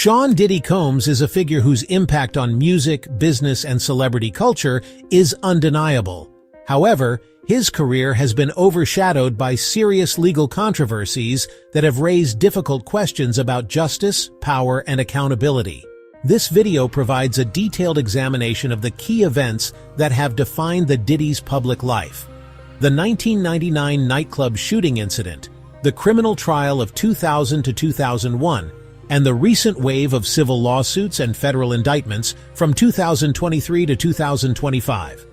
Sean Diddy Combs is a figure whose impact on music, business, and celebrity culture is undeniable. However, his career has been overshadowed by serious legal controversies that have raised difficult questions about justice, power, and accountability. This video provides a detailed examination of the key events that have defined the Diddy's public life. The 1999 nightclub shooting incident, the criminal trial of 2000 to 2001, and the recent wave of civil lawsuits and federal indictments from 2023 to 2025.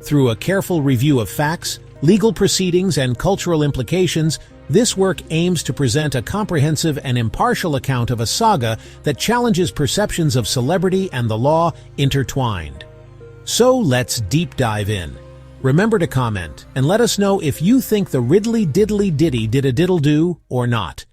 Through a careful review of facts, legal proceedings, and cultural implications, this work aims to present a comprehensive and impartial account of a saga that challenges perceptions of celebrity and the law intertwined. So let's deep dive in. Remember to comment and let us know if you think the Riddly Diddly Diddy did a diddle-do or not.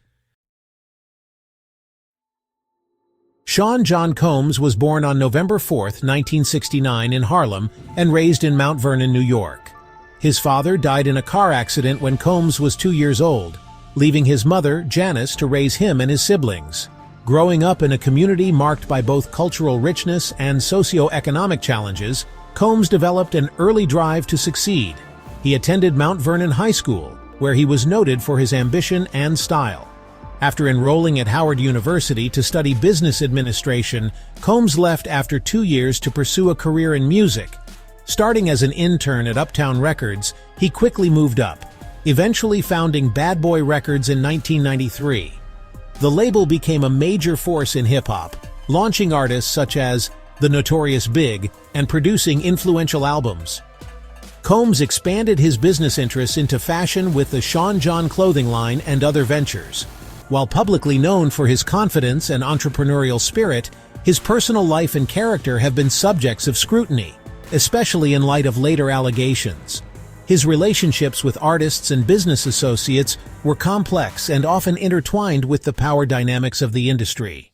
Sean John Combs was born on November 4, 1969 in Harlem and raised in Mount Vernon, New York. His father died in a car accident when Combs was 2 years old, leaving his mother, Janice, to raise him and his siblings. Growing up in a community marked by both cultural richness and socio-economic challenges, Combs developed an early drive to succeed. He attended Mount Vernon High School, where he was noted for his ambition and style. After enrolling at Howard University to study business administration, Combs left after 2 years to pursue a career in music. Starting as an intern at Uptown Records, he quickly moved up, eventually founding Bad Boy Records in 1993. The label became a major force in hip-hop, launching artists such as The Notorious Big and producing influential albums. Combs expanded his business interests into fashion with the Sean John clothing line and other ventures. While publicly known for his confidence and entrepreneurial spirit, his personal life and character have been subjects of scrutiny, especially in light of later allegations. His relationships with artists and business associates were complex and often intertwined with the power dynamics of the industry.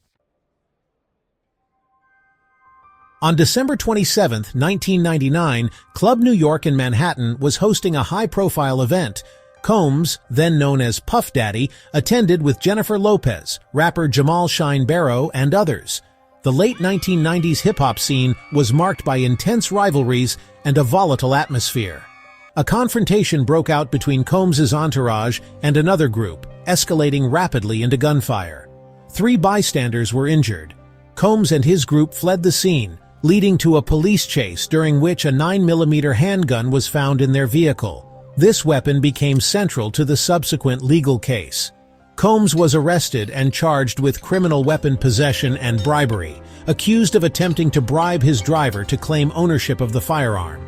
On December 27, 1999, Club New York in Manhattan was hosting a high-profile event. Combs, then known as Puff Daddy, attended with Jennifer Lopez, rapper Jamal Shine Barrow, and others. The late 1990s hip-hop scene was marked by intense rivalries and a volatile atmosphere. A confrontation broke out between Combs' entourage and another group, escalating rapidly into gunfire. 3 bystanders were injured. Combs and his group fled the scene, leading to a police chase during which a 9mm handgun was found in their vehicle. This weapon became central to the subsequent legal case. Combs was arrested and charged with criminal weapon possession and bribery, accused of attempting to bribe his driver to claim ownership of the firearm.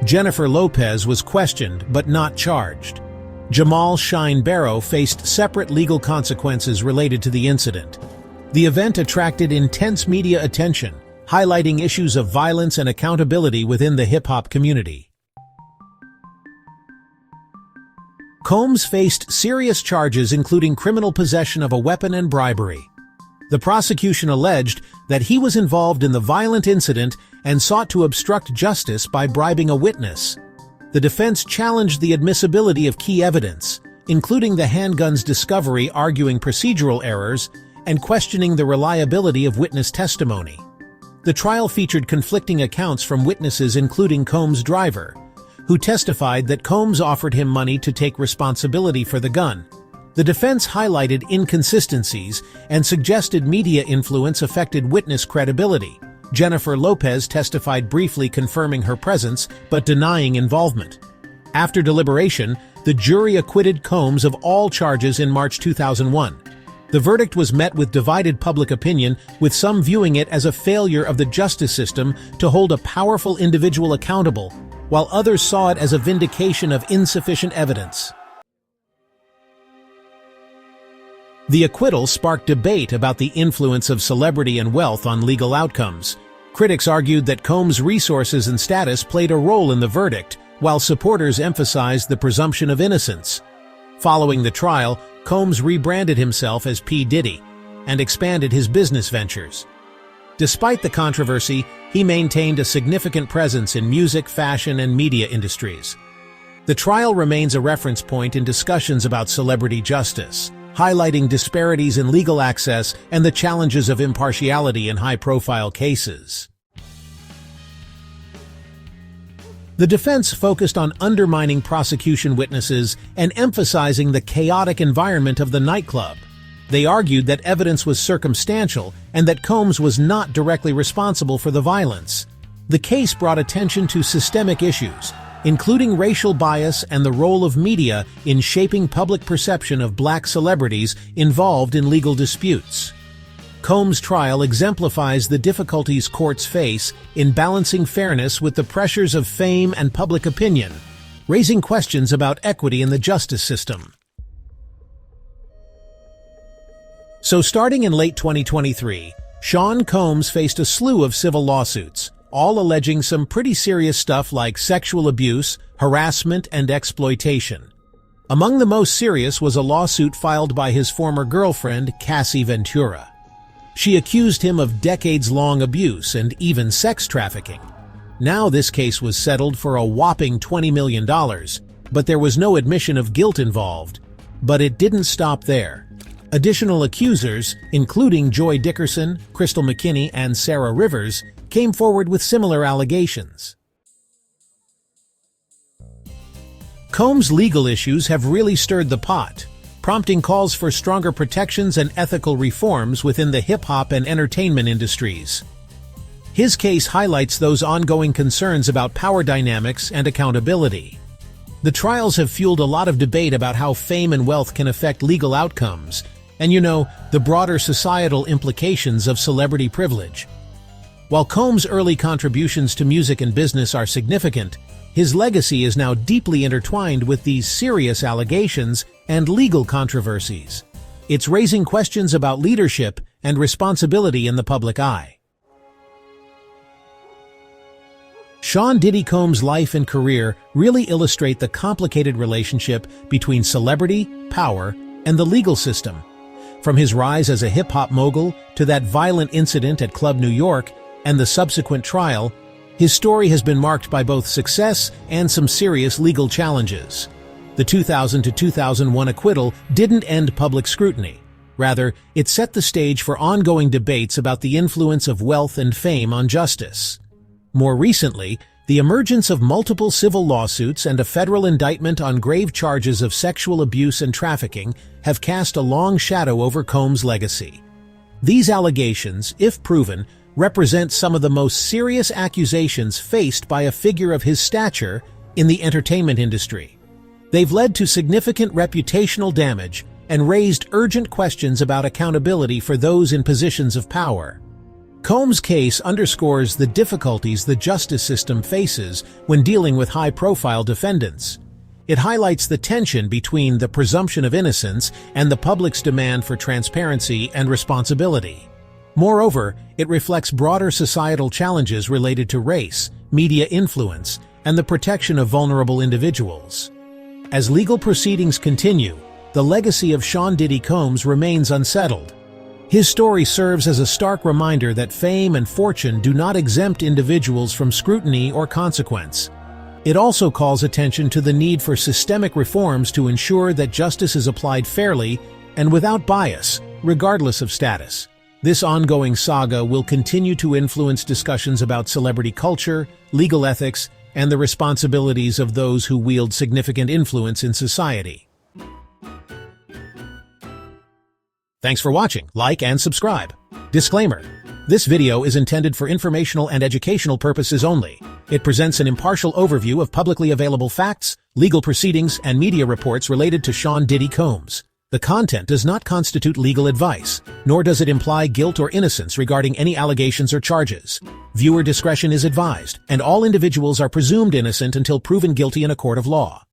Jennifer Lopez was questioned but not charged. Jamal Shine Barrow faced separate legal consequences related to the incident. The event attracted intense media attention, highlighting issues of violence and accountability within the hip-hop community. Combs faced serious charges including criminal possession of a weapon and bribery. The prosecution alleged that he was involved in the violent incident and sought to obstruct justice by bribing a witness. The defense challenged the admissibility of key evidence, including the handgun's discovery, arguing procedural errors and questioning the reliability of witness testimony. The trial featured conflicting accounts from witnesses including Combs' driver, who testified that Combs offered him money to take responsibility for the gun. The defense highlighted inconsistencies and suggested media influence affected witness credibility. Jennifer Lopez testified briefly confirming her presence but denying involvement. After deliberation, the jury acquitted Combs of all charges in March 2001. The verdict was met with divided public opinion, with some viewing it as a failure of the justice system to hold a powerful individual accountable, while others saw it as a vindication of insufficient evidence. The acquittal sparked debate about the influence of celebrity and wealth on legal outcomes. Critics argued that Combs' resources and status played a role in the verdict, while supporters emphasized the presumption of innocence. Following the trial, Combs rebranded himself as P. Diddy and expanded his business ventures. Despite the controversy, he maintained a significant presence in music, fashion, and media industries. The trial remains a reference point in discussions about celebrity justice, highlighting disparities in legal access and the challenges of impartiality in high-profile cases. The defense focused on undermining prosecution witnesses and emphasizing the chaotic environment of the nightclub. They argued that evidence was circumstantial and that Combs was not directly responsible for the violence. The case brought attention to systemic issues, including racial bias and the role of media in shaping public perception of black celebrities involved in legal disputes. Combs' trial exemplifies the difficulties courts face in balancing fairness with the pressures of fame and public opinion, raising questions about equity in the justice system. So starting in late 2023, Sean Combs faced a slew of civil lawsuits, all alleging some pretty serious stuff like sexual abuse, harassment, and exploitation. Among the most serious was a lawsuit filed by his former girlfriend, Cassie Ventura. She accused him of decades-long abuse and even sex trafficking. Now this case was settled for a whopping $20 million, but there was no admission of guilt involved. But it didn't stop there. Additional accusers, including Joy Dickerson, Crystal McKinney, and Sarah Rivers, came forward with similar allegations. Combs' legal issues have really stirred the pot, prompting calls for stronger protections and ethical reforms within the hip-hop and entertainment industries. His case highlights those ongoing concerns about power dynamics and accountability. The trials have fueled a lot of debate about how fame and wealth can affect legal outcomes, and the broader societal implications of celebrity privilege. While Combs' early contributions to music and business are significant, his legacy is now deeply intertwined with these serious allegations and legal controversies. It's raising questions about leadership and responsibility in the public eye. Sean Diddy Combs' life and career really illustrate the complicated relationship between celebrity, power, and the legal system. From his rise as a hip-hop mogul to that violent incident at Club New York and the subsequent trial, his story has been marked by both success and some serious legal challenges. The 2000 to 2001 acquittal didn't end public scrutiny. Rather, it set the stage for ongoing debates about the influence of wealth and fame on justice. More recently, the emergence of multiple civil lawsuits and a federal indictment on grave charges of sexual abuse and trafficking have cast a long shadow over Combs' legacy. These allegations, if proven, represent some of the most serious accusations faced by a figure of his stature in the entertainment industry. They've led to significant reputational damage and raised urgent questions about accountability for those in positions of power. Combs' case underscores the difficulties the justice system faces when dealing with high-profile defendants. It highlights the tension between the presumption of innocence and the public's demand for transparency and responsibility. Moreover, it reflects broader societal challenges related to race, media influence, and the protection of vulnerable individuals. As legal proceedings continue, the legacy of Sean Diddy Combs remains unsettled. His story serves as a stark reminder that fame and fortune do not exempt individuals from scrutiny or consequence. It also calls attention to the need for systemic reforms to ensure that justice is applied fairly and without bias, regardless of status. This ongoing saga will continue to influence discussions about celebrity culture, legal ethics, and the responsibilities of those who wield significant influence in society. Thanks for watching. Like and subscribe. Disclaimer: this video is intended for informational and educational purposes only. It presents an impartial overview of publicly available facts, legal proceedings, and media reports related to Sean Diddy Combs. The content does not constitute legal advice, nor does it imply guilt or innocence regarding any allegations or charges. Viewer discretion is advised, and all individuals are presumed innocent until proven guilty in a court of law.